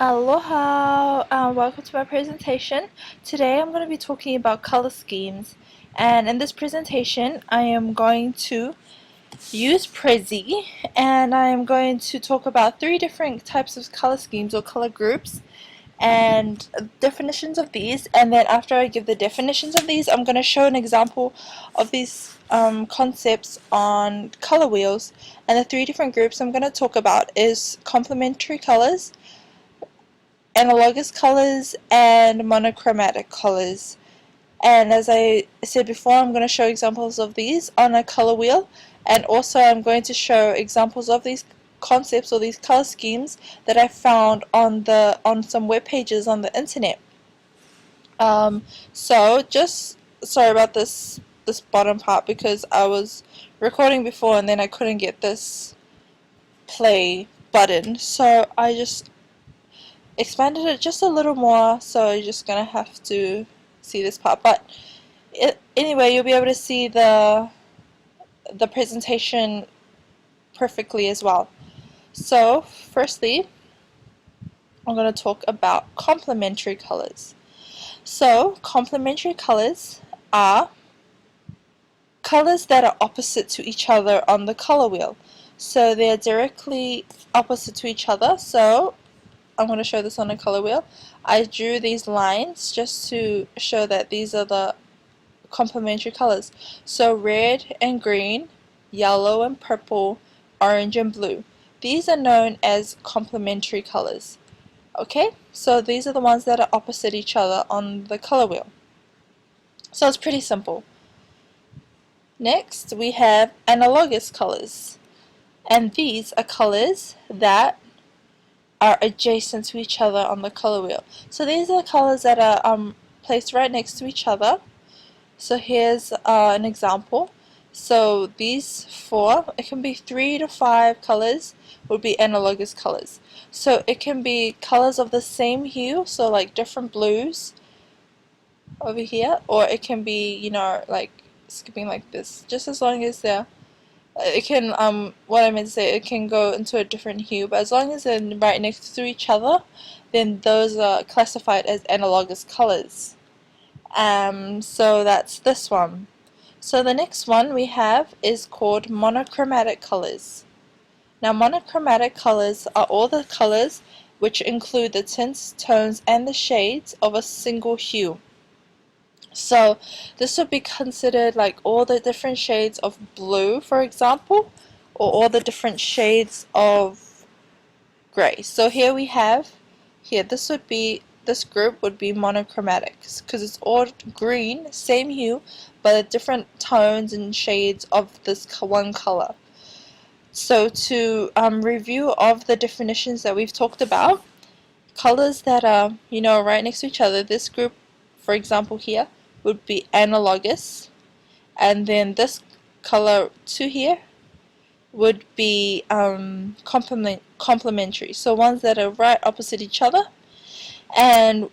Aloha, welcome to my presentation. Today I'm going to be talking about color schemes, and in this presentation I am going to use Prezi, and I am going to talk about three different types of color schemes or color groups and definitions of these, and then after I give the definitions of these I'm going to show an example of these concepts on color wheels. And the three different groups I'm going to talk about is complementary colors, analogous colors, and monochromatic colors. And as I said before, I'm going to show examples of these on a color wheel, and also I'm going to show examples of these concepts or these color schemes that I found on some web pages on the internet. So just sorry about this bottom part, because I was recording before and then I couldn't get this play button, so I just expanded it just a little more, so you're just gonna have to see this part. But anyway, you'll be able to see the presentation perfectly as well. So firstly, I'm going to talk about complementary colors. So complementary colors are colors that are opposite to each other on the color wheel. So they're directly opposite to each other. So I'm going to show this on a color wheel. I drew these lines just to show that these are the complementary colors. So red and green, yellow and purple, orange and blue. These are known as complementary colors. Okay, so these are the ones that are opposite each other on the color wheel. So it's pretty simple. Next, we have analogous colors. And these are colors that are adjacent to each other on the color wheel. So these are the colors that are placed right next to each other. So here's an example. So these four, it can be 3 to 5 colors, would be analogous colors. So it can be colors of the same hue, so like different blues over here, or it can be, you know, like skipping like this, just as long as they're it can what I meant to say, it can go into a different hue, but as long as they're right next to each other, then those are classified as analogous colors. So that's this one. So the next one we have is called monochromatic colors. Now monochromatic colors are all the colors which include the tints, tones, and the shades of a single hue. So this would be considered like all the different shades of blue, for example, or all the different shades of gray. So here we have, this group would be monochromatic, because it's all green, same hue, but different tones and shades of this one color. So to review of the definitions that we've talked about, colors that are, you know, right next to each other, this group, for example here, would be analogous, and then this color to here would be complementary. So ones that are right opposite each other, and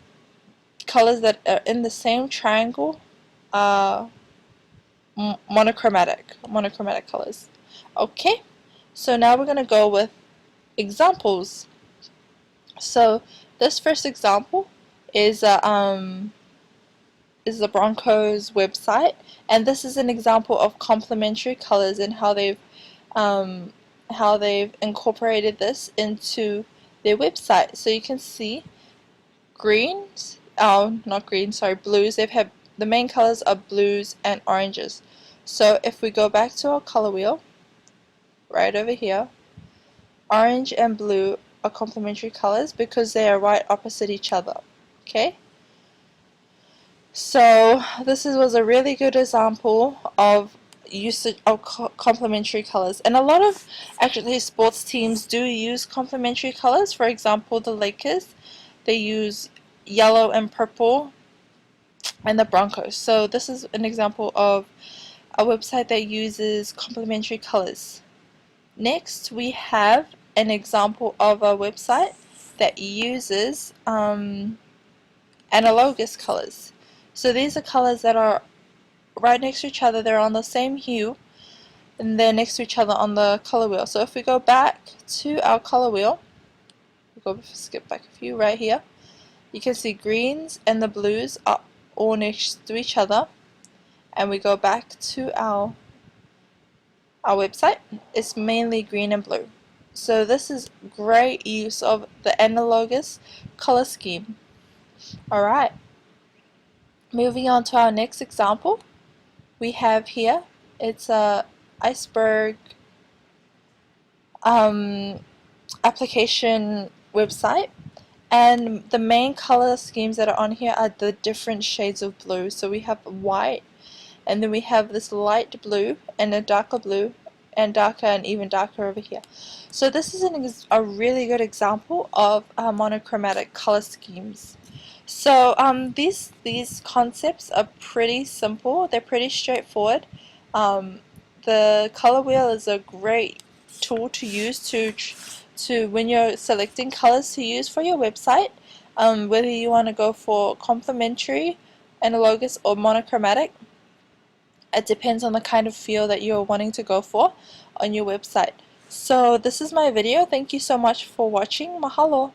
colors that are in the same triangle are monochromatic colors. Okay, so now we're going to go with examples. So this first example is the Broncos website, and this is an example of complementary colors and how they've incorporated this into their website. So you can see greens, not green, sorry, blues. They've had the main colors are blues and oranges. So if we go back to our color wheel, right over here, orange and blue are complementary colors because they are right opposite each other. Okay. So this was a really good example of usage of complementary colors, and a lot of actually sports teams do use complementary colors. For example, the Lakers, they use yellow and purple, and the Broncos. So this is an example of a website that uses complementary colors. Next, we have an example of a website that uses analogous colors. So these are colors that are right next to each other, they're on the same hue, and they're next to each other on the color wheel. So if we go back to our color wheel, skip back a few right here. You can see greens and the blues are all next to each other, and we go back to our website. It's mainly green and blue. So this is great use of the analogous color scheme. Alright, moving on to our next example. We have here, it's a iceberg application website, and the main color schemes that are on here are the different shades of blue. So we have white, and then we have this light blue and a darker blue and darker and even darker over here. So this is a really good example of monochromatic color schemes. So these concepts are pretty simple. They're pretty straightforward. The color wheel is a great tool to use to when you're selecting colors to use for your website, whether you want to go for complementary, analogous, or monochromatic. It depends on the kind of feel that you're wanting to go for on your website. So this is my video. Thank you so much for watching. Mahalo.